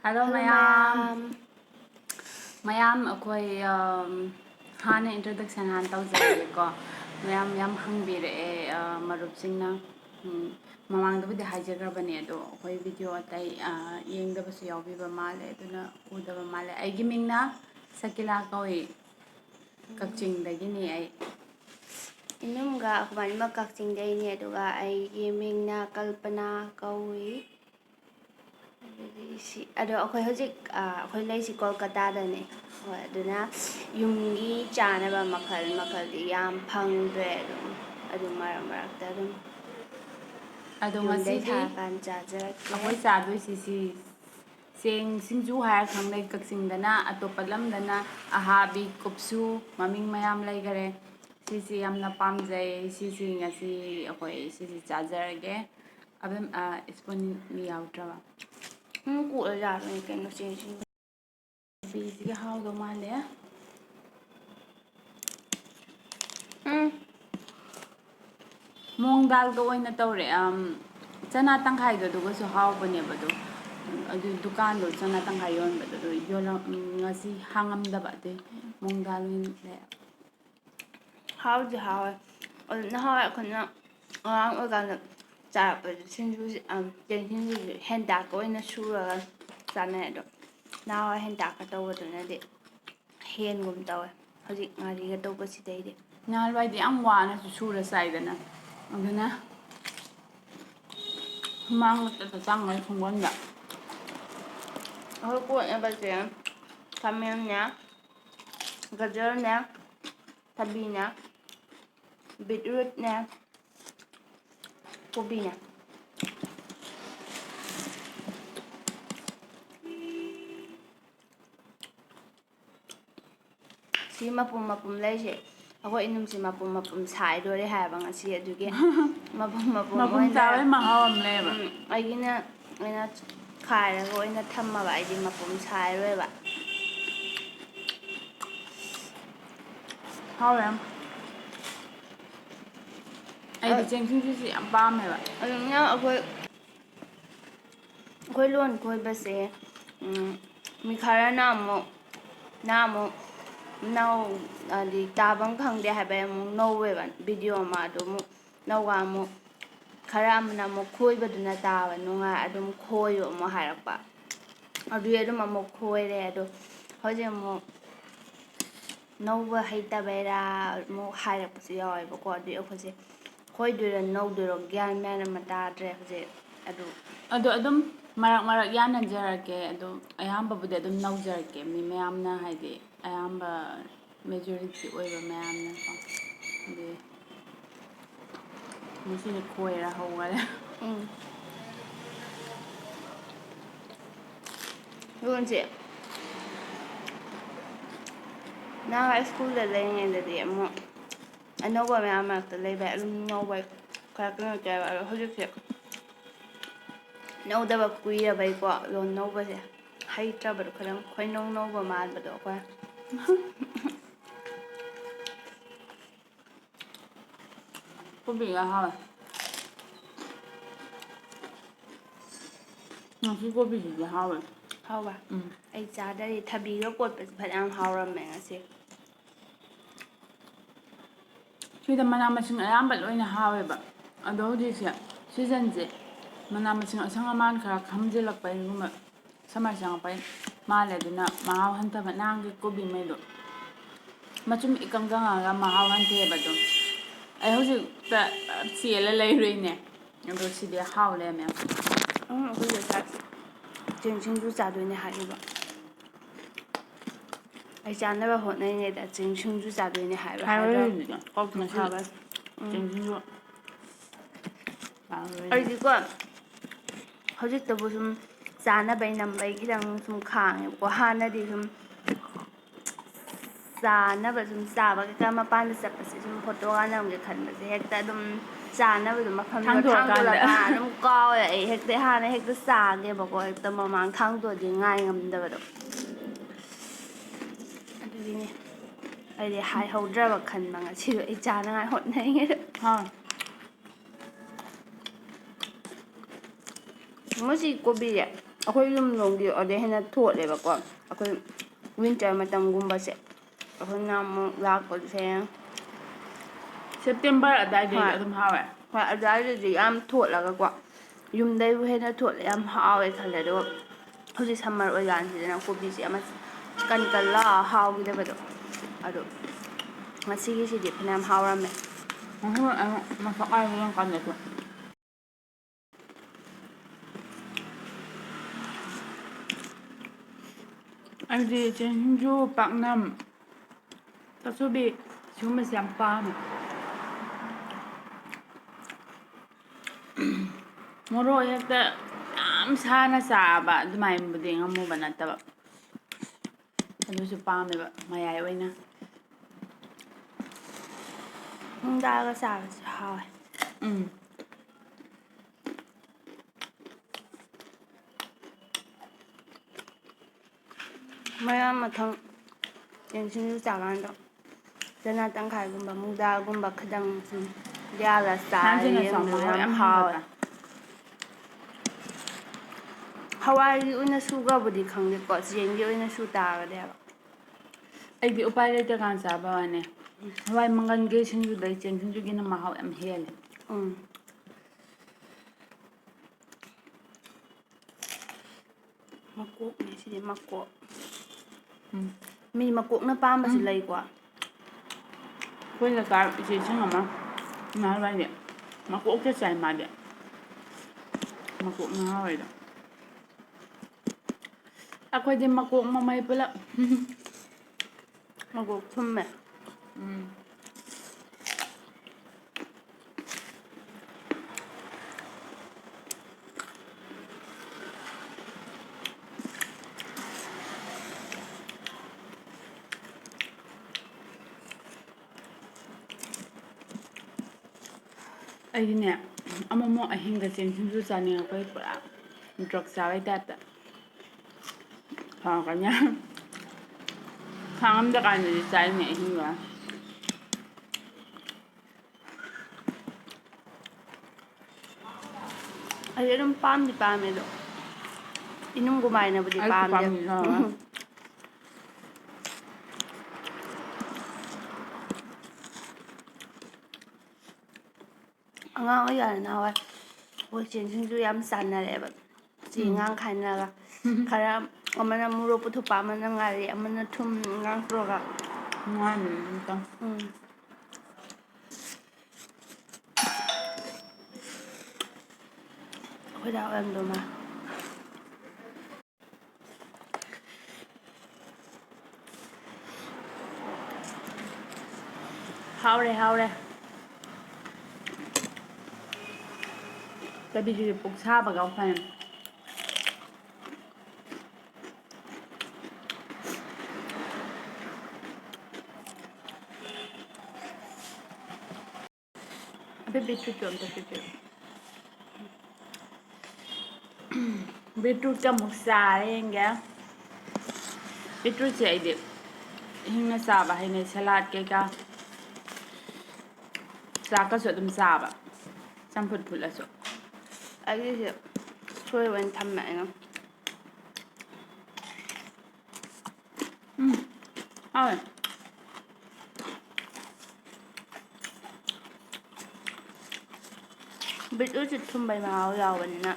Hello Hello mayam. mayam. Mayam akhoi hana introduction han tawjare ko. Mayam yam hangbire marup singna mamang dabudi hajagrabane ado akhoi video atai yengdabasu yawbiba male aduna udaba male aigi mingna Sakila koi Kakching dagini ai Inumga kumani makakching day ni aduga ay mingna kalpana kawi. Ado akoy hojik akoy lay si Kolkata da ni. Aduna yumgi chana ba makal di yam phangdre adum marak adum ado yumday ngasi tha kan chajarake. akhoi chadoi sisi Singju hai khanglai Kakching dana atopa lamdana ahabi Khupsu maming mayam laigare sisi yamna pamjai sisi ngasi akhoi sisi chajarage abem spoon mi yautraba Ku la ni ken no sin bisi how do male mong dal ga oina tawre chana tangkhai ga duga su how bane bado adu dukan do chana tangkhai yon bado do yola ngasi hangam da ba de mong dal ni le how the how na how khona ang organ chap sinju jen sinju henda ko ina sura chana do na henda ka taw do na de hen gum taw hojik ngari ga taw si dai de nyal bai de am wana su sura sai dana aduna mang ta tang ngai khongwan da ho ko na ba se kamen nya gajar nya tabi nya beetroot nya kobi nya si mapum lai se akwai inum si mapum sai do re ha ba ngasi aduge mapum mapum tawe mahau am le ba aigina aina khai ra aina thamma ba aidi mapum sai roi ba how am ai di cheng sing si am pa me ba adumna akwai lon koi ba se mi khara na mo nau di tabang khangde ha ba mo no we ba video ma do mo nau wa mo khara amna mo khoi ba duna ta ba nunga adum khoi yo mo harakpa adu adum mo khoi re adu hoje mo nौबा हैता बेरा mo हाइरपसु यावैबो को adu अखोसे khoi duira नौदुरो ग्यान man मताद्रे होजे ado adum marak yana jarake ado ayamba bude adum nau jarake mi mayamna haide ayamba majority oiba mayamna ko de musine koira hawala Yunje na high school da lay ngenda de mo anauba ma'am mark lay ba alum नौबा khara kana ta ba hojik se नौदबा कुइरा bai ko lon नौबा se haitra ba khara khoi नौबा मान ba do ko kobi ga hawa nasi kobi ji hawa hawa ai chadari thabi ga kot ba phadam hawram me ngase sida mana masing ayamba loina hawe ba ado hojik season je mana masing asang aman khara khamjilak pai guma samar sang pai male duna mahaw hanta ba nang kobi me do machum ikang ganga ga mahaw hante ba do ai hojik ta siela lai ruine ado sidi haw le me ko je sa jing ju cha do ne ha ba ai chana ba ho nai ne da jing ju cha do ne ha ba ha do ko na sa ba jing ju ai di ko hojik to bu sum chana bai nam bai khidang sum khang ko hana di sum chana ba sum sa ba ka ma pan sa pa sum photo ga nam ge khan ba se hekta dum chana ba dum ma pham thang do la ka dum kaw ai hekta hana hekta sa ge ba ko hekta ma mang thang do di ngai ngam da ba do adu ni ai de hai hodra ba khan ma nga chi do ai chana ngai hot nai nge ha mo si ko bi ya ꯑꯩꯈꯣꯏ ꯌꯨꯝꯂꯣꯝꯒꯤ ꯑꯗꯩ ꯍꯦꯟꯅ ꯊꯣꯠꯂꯦꯕꯀꯣ ꯑꯩꯈꯣꯏ winter ꯃꯇꯝꯒꯨꯝꯕꯁꯦ ꯑꯩꯈꯣꯏꯅ ꯑꯃꯨꯛ ꯂꯥꯛꯄꯁꯦ September ꯑꯗꯥꯏꯗꯩꯗꯤ ꯍꯣꯏ ꯑꯗꯨꯝ ꯍꯥꯎꯋꯦ ꯍꯣꯏ ꯑꯗꯨꯋꯥꯏꯗꯗꯤ ꯌꯥꯝ ꯊꯣꯠꯂꯒꯀꯣ ꯌꯨꯝꯗꯩꯕꯨ ꯍꯦꯟꯅ ꯊꯣꯠꯂꯦ ꯌꯥꯝ ꯍꯥꯎꯋꯦ ꯈꯜꯂꯦ ꯑꯗꯨꯒ ꯍꯧꯖꯤꯛ ꯁꯝꯃꯔ ꯑꯣꯏꯀꯥꯟꯁꯤꯗꯅ ꯀꯣꯕꯤꯁꯦ ꯑꯃ ꯀꯟ ꯀꯟ ꯂꯥꯎꯔ ꯍꯥꯎꯈꯤꯗꯕꯗꯣ ꯑꯗꯣ ꯉꯁꯤꯒꯤꯁꯤꯗꯤ ꯐꯅꯌꯥꯝ ꯍꯥꯎꯔꯝꯃꯦ ꯃꯁꯛ ꯍꯥꯏꯕ ꯌꯦꯡ ꯀꯥꯟꯗꯁꯨ ꯑꯩꯗꯤ ꯁꯤꯡꯖꯨ ꯄꯥꯛꯅꯝ ꯆꯥꯁꯨꯕꯤ ꯁꯤꯒꯨꯝꯕꯁꯦ ꯌꯥꯝ ꯄꯥꯝꯃꯦ ꯃꯣꯔꯣꯛ ꯍꯦꯛꯇ ꯌꯥꯝ ꯁꯥꯅ ꯆꯥꯕ ꯑꯗꯨꯃꯥꯏꯅꯕꯨꯗꯤ ꯉꯝꯃꯨꯕ ꯅꯠꯇꯕ ꯑꯗꯨꯁꯨ ꯄꯥꯝꯃꯦꯕ ꯃꯌꯥꯏ ꯑꯣꯏꯅ ꯅꯨꯡꯗꯥꯡꯒ ꯆꯥꯕꯁꯨ ꯍꯥꯎꯋꯦ ꯎꯝ ꯃꯌꯥꯝ ꯃꯊꯪ ꯁꯤꯡꯖꯨ ꯆꯥꯀꯥꯟꯗ ꯆꯅꯥ ꯇꯪꯈꯥꯏꯒꯨꯝꯕ ꯃꯨꯒꯗꯥꯜꯒꯨꯝꯕ ꯈꯤꯇꯪ ꯁꯨꯝ ꯌꯥꯜꯂ ꯆꯥꯔ ꯁꯥꯟꯁꯤꯅ ꯌꯦꯡꯕꯗꯣ ꯃꯍꯥꯎ ꯌꯥꯝ ꯍꯥꯎꯋꯦ ꯍꯦꯟꯒꯠꯇ꯭ꯔꯥ ꯍꯋꯥꯏꯒꯤ ꯑꯣꯏꯅ ꯁꯨꯈ꯭ꯔꯕꯨꯗꯤ ꯈꯪꯗꯦꯀꯣ ꯆꯦꯡꯒꯤ ꯑꯣꯏꯅ ꯁꯨ ꯇꯥꯔꯒꯗꯤ ꯑꯩꯗꯤ ꯎꯄꯥꯏ ꯂꯩꯇꯀꯥꯟ ꯆꯥꯕ ꯋꯥꯅꯦ ꯍꯋꯥꯏ ꯃꯪꯒꯜꯒꯤ ꯁꯤꯡꯖꯨꯗꯩ ꯆꯦꯡ ꯁꯤꯡꯖꯨꯒꯤꯅ ꯃꯍꯥꯎ ꯌꯥꯝ ꯍꯦꯜꯂꯦ ꯃꯀꯣꯛꯅꯦ ꯁꯤꯗꯤ ꯃꯀꯣꯛ ꯎꯝ ꯃꯤ ꯃꯀꯣꯛꯅ ꯄꯥꯝꯕꯁꯨ ꯂꯩꯀꯣ ꯑꯩꯈꯣꯏ ꯂꯩꯀꯥꯏ ꯏꯆꯦꯁꯤꯡ ꯑꯃ ꯅꯍꯥꯟꯋꯥꯏꯅꯦ ꯃꯀꯣꯛꯇ ꯆꯥꯏ ꯃꯥꯗꯤ ꯃꯀꯣꯛꯅ ꯍꯥꯎꯋꯦꯗ ꯑꯩꯈꯣꯏꯗꯤ ꯃꯀꯣꯛ ꯃꯃꯩ ꯄꯨꯂꯞ ꯃꯀꯣꯛ ꯊꯨꯝꯃꯦ ꯑꯩꯗꯤꯅꯦ ꯑꯃꯨꯛ ꯑꯍꯤꯡꯗ ꯆꯦꯡ ꯁꯤꯡꯖꯨ ꯆꯥꯅꯤꯡꯉꯛꯄꯩ ꯄꯨꯔꯥ ꯗ꯭ꯔꯛ ꯆꯥꯕꯩ ꯇꯥꯏꯞꯇ ꯐꯥꯎꯔꯛꯀꯅꯤ ꯈꯥꯡꯉꯝꯗꯀꯥꯟꯗꯗꯤ ꯆꯥꯏꯅꯦ ꯑꯍꯤꯡꯗ ꯑꯩ ꯑꯗꯨꯝ ꯄꯥꯝꯗꯤ ꯄꯥꯝꯃꯦ ꯑꯗꯣ ꯏꯅꯨꯡꯒꯨꯝꯃꯥꯏꯅꯕꯨꯗꯤ ꯑꯩꯁꯨ ꯄꯥꯝꯗꯦ ꯄꯥꯝꯃꯤ ꯑꯉꯥꯡ ꯑꯣꯏꯀꯥꯟꯗ ꯅꯍꯥꯟꯋꯥꯏ ꯑꯩꯈꯣꯏ ꯆꯦꯡ ꯁꯤꯡꯖꯨ ꯌꯥꯝ ꯆꯥꯟꯅꯔꯛꯑꯦꯕ ꯆꯦꯡꯒꯥꯡ ꯈꯥꯏꯅꯔꯒ ꯈꯔ ꯑꯃꯅ ꯃꯣꯔꯣꯛ ꯄꯨꯊꯣꯛꯄ ꯑꯃꯅ ꯉꯥꯔꯤ ꯑꯃꯅ ꯊꯨꯝꯒ ꯇꯧꯔꯒ ꯅꯨꯡꯉꯥꯏꯕꯅꯦ ꯑꯗꯨ ꯃꯇꯝ ꯑꯩꯈꯣꯏꯗꯥ ꯑꯣꯏꯔꯝꯗꯧ ꯃꯥꯜꯂꯦ ꯍꯥꯎꯔꯦ ꯍꯥꯎꯔꯦ ꯀꯕꯤꯁꯤꯁꯨ ꯄꯨꯛ ꯁꯥꯕꯒ ꯐꯩ ꯑꯗꯨ ꯕꯤꯇ꯭ꯔꯨꯠꯇꯣ ꯑꯝꯇ ꯄꯤꯕꯤꯔꯛꯑꯣ ꯕꯤꯇ꯭ꯔꯨꯠꯀ ꯑꯃꯨꯛ ꯆꯥꯔ ꯌꯦꯡꯒꯦ ꯕꯤꯇ꯭ꯔꯨꯠꯁꯦ ꯑꯩꯗꯤ ꯍꯤꯡꯅ ꯆꯥꯕ ꯍꯩꯅꯩ ꯁꯂꯥꯠ ꯀꯩꯀꯥ ꯆꯥꯛꯀꯁꯨ ꯑꯗꯨꯝ ꯆꯥꯕ ꯆꯝꯐꯨꯠ ꯐꯨꯠꯂꯁꯨ ꯑꯩꯒꯤꯁꯦ ꯁꯣꯏꯕ ꯑꯣꯏꯅ ꯊꯝꯃꯦ ꯑꯩꯅ ꯍꯥꯎꯋꯦ ꯕꯤꯠꯔꯨꯠꯁꯨ ꯊꯨꯝꯕꯩ ꯃꯍꯥꯎ ꯌꯥꯎꯕꯅꯤꯅ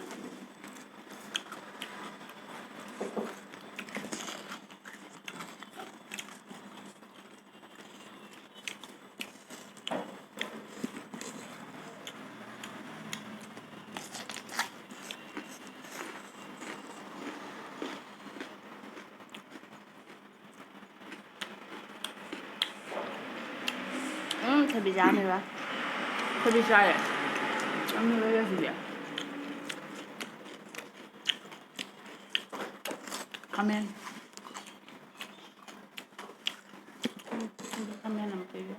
ꯊꯕꯤ ꯆꯥꯔꯝꯃꯤꯔꯣꯏ ꯊꯕꯤ ꯆꯥꯏꯌꯦ ꯌꯥꯝꯅ ꯂꯩꯔꯁꯤꯗꯤ ꯈꯥꯃꯦꯟ ꯈꯥꯃꯦꯟ ꯑꯃ ꯄꯤꯕꯤꯌꯨ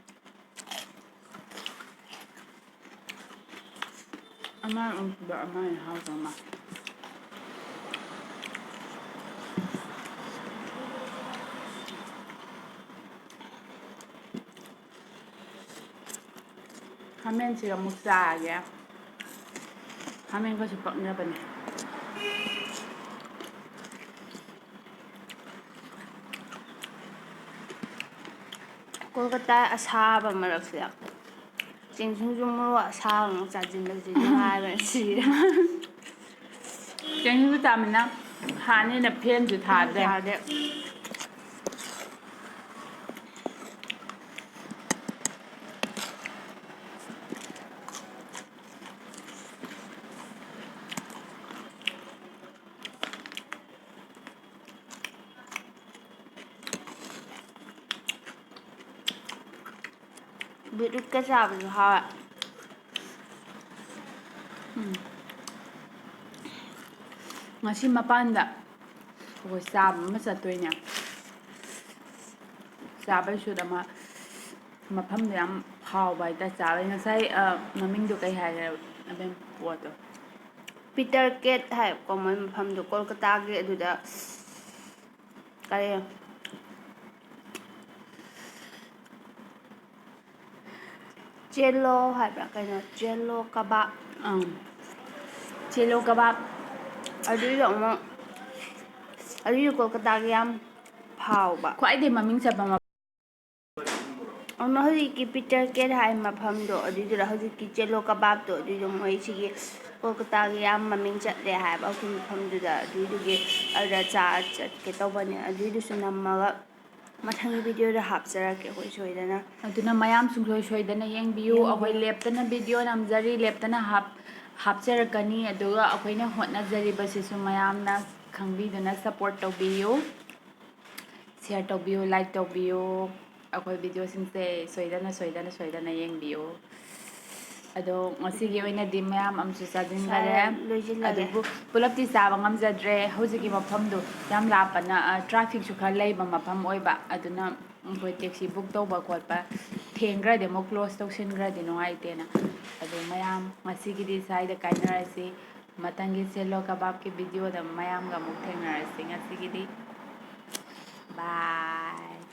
ꯑꯃ ꯑꯃꯨꯛꯇꯗ ꯑꯃ ꯍꯥꯎꯗꯧ ꯃꯥꯜꯂꯦ ꯈꯥꯃꯦꯟꯁꯤꯒ ꯑꯃꯨꯛ ꯆꯥꯒꯦ ꯈꯥꯃꯦꯟꯒꯁꯨ ꯄꯛꯅꯕꯅꯦ ꯀꯣꯜꯀꯇꯥ ꯑꯁꯥꯕ ꯃꯔꯛꯁꯤꯗ ꯆꯦꯡꯁꯤꯡꯖꯨ ꯃꯣꯔꯣꯛ ꯑꯁꯥꯕ ꯑꯃꯨꯛ ꯆꯥꯁꯤꯟꯕꯁꯤ ꯅꯨꯡꯉꯥꯏꯕꯅ ꯁꯤꯔꯦ ꯆꯦꯡꯁꯤꯡꯖꯨ ꯆꯥꯃꯤꯅ ꯍꯥꯟꯅꯤꯅ ꯐꯦꯟꯁꯨ ꯊꯥꯗ꯭ꯔꯦ ꯕꯤꯠꯔꯨꯠꯀ ꯆꯥꯕꯁꯨ ꯍꯥꯎꯋꯦ ꯉꯁꯤ ꯃꯄꯥꯟꯗ ꯑꯩꯈꯣꯏ ꯆꯥꯕ ꯑꯃ ꯆꯠꯇꯣꯏꯅꯦ ꯆꯥꯕꯩꯁꯨ ꯑꯃ ꯃꯐꯝꯗꯣ ꯌꯥꯝ ꯍꯥꯎꯕ ꯍꯥꯏꯇꯥꯔꯦ ꯆꯥꯕꯩ ꯉꯁꯥꯏ ꯃꯃꯤꯡꯗꯣ ꯀꯩ ꯍꯥꯏꯈ꯭ꯔꯦ ꯑꯗꯨꯝ ꯄꯣꯠꯇꯣ ꯄꯤꯇꯔ ꯀꯦꯠ ꯍꯥꯏꯕꯀꯣ ꯃꯣꯏ ꯃꯐꯝꯗꯣ ꯀꯣꯜꯀꯇꯥꯒꯤ ꯑꯗꯨꯗ ꯀꯔꯤ ꯆꯦꯜꯂꯣ ꯍꯥꯏꯕ꯭ꯔꯥ ꯀꯩꯅꯣ ꯆꯦꯜꯂꯣ ꯀꯕꯥꯞ ꯆꯦꯂꯣ ꯀꯕꯥꯞ ꯑꯗꯨꯏꯗꯣ ꯑꯃꯨꯛ ꯑꯗꯨꯏꯗꯣ ꯀꯣꯜꯀꯇꯥꯒꯤ ꯌꯥꯝ ꯐꯥꯎꯕ ꯈ꯭ꯋꯥꯏꯗꯒꯤ ꯃꯃꯤꯡ ꯆꯠꯄ ꯑꯗꯨꯅ ꯍꯧꯖꯤꯛꯀꯤ ꯄꯤꯇꯔ ꯀꯦꯠ ꯍꯥꯏ ꯃꯐꯝꯗꯣ ꯑꯗꯨꯏꯗꯨꯗ ꯍꯧꯖꯤꯛꯀꯤ ꯆꯦꯂꯣ ꯀꯕꯥꯞꯇꯣ ꯑꯗꯨꯏꯗꯣ ꯃꯣꯏꯁꯤꯒꯤ ꯀꯣꯜꯀꯇꯥꯒꯤ ꯌꯥꯝ ꯃꯃꯤꯡ ꯆꯠꯂꯦ ꯍꯥꯏꯕ ꯑꯩꯈꯣꯏ ꯃꯐꯝꯗꯨꯗ ꯑꯗꯨꯏꯗꯨꯒꯤ ꯑꯗꯨꯗ ꯆꯠꯀꯦ ꯇꯧꯕꯅꯦ ꯑꯗꯨꯏꯗꯨꯁꯨ ꯅꯝꯃꯒ ꯃꯊꯪꯒꯤ ꯚꯤꯗꯤꯑꯣꯗ ꯍꯥꯞꯆꯔꯛꯀꯦ ꯑꯩꯈꯣꯏ ꯁꯣꯏꯗꯅ ꯑꯗꯨꯅ ꯃꯌꯥꯝ ꯁꯨꯡꯁꯣꯏ ꯁꯣꯏꯗꯅ ꯌꯦꯡꯕꯤꯌꯨ ꯑꯩꯈꯣꯏ ꯂꯦꯞꯇꯅ ꯚꯤꯗꯤꯑꯣ ꯅꯝꯖꯔꯤ ꯂꯦꯞꯇꯅ ꯍꯥꯞꯆꯔꯛꯀꯅꯤ ꯑꯗꯨꯒ ꯑꯩꯈꯣꯏꯅ ꯍꯣꯠꯅꯖꯔꯤꯕꯁꯤꯁꯨ ꯃꯌꯥꯝꯅ ꯈꯪꯕꯤꯗꯨꯅ ꯁꯞꯄꯣꯔꯠ ꯇꯧꯕꯤꯌꯨ ꯁꯤꯌꯔ ꯇꯧꯕꯤꯌꯨ ꯂꯥꯏꯛ ꯇꯧꯕꯤꯌꯨ ꯑꯩꯈꯣꯏ ꯚꯤꯗꯤꯑꯣꯁꯤꯡꯁꯦ ꯁꯣꯏꯗꯅ ꯌꯦꯡꯕꯤꯌꯨ ꯑꯗꯣ ꯉꯁꯤꯒꯤ ꯑꯣꯏꯅꯗꯤ ꯃꯌꯥꯝ ꯑꯃꯁꯨ ꯆꯥꯁꯤꯟꯈꯔꯦ ꯂꯣꯏꯁꯤꯜꯂꯒꯦ ꯑꯗꯨꯕꯨ ꯄꯨꯂꯞꯇꯤ ꯆꯥꯕ ꯉꯝꯖꯗ꯭ꯔꯦ ꯍꯧꯖꯤꯛꯀꯤ ꯃꯐꯝꯗꯨ ꯌꯥꯝ ꯂꯥꯞꯄꯅ ꯇ꯭ꯔꯥꯐꯤꯛꯁꯨꯈꯔ ꯂꯩꯕ ꯃꯐꯝ ꯑꯣꯏꯕ ꯑꯗꯨꯅ ꯑꯩꯈꯣই ꯇꯦꯛꯁꯤ ꯕꯨꯛ ꯇꯧꯕ ꯈꯣꯠꯄ ꯊꯦꯡꯈ꯭ꯔꯗꯤ ꯑꯃꯨꯛ ꯀ꯭ꯂꯣꯖ ꯇꯧꯁꯤꯟꯈ꯭ꯔꯗꯤ ꯅꯨꯡꯉꯥꯏꯇꯦꯅ ꯑꯗꯣ ꯃꯌꯥꯝ ꯉꯁꯤꯒꯤꯗꯤ ꯁ꯭ꯋꯥꯏꯗ ꯀꯥꯏꯅꯔꯁꯤ ꯃꯊꯪꯒꯤ ꯆꯦꯂꯣ ꯀꯕꯥꯞꯀꯤ ꯚꯤꯗꯤꯑꯣꯗ ꯃꯌꯥꯝꯒ ꯑꯃꯨꯛ ꯊꯦꯡꯅꯔꯁꯤ ꯉꯁꯤꯒꯤꯗꯤ ꯕꯥꯏ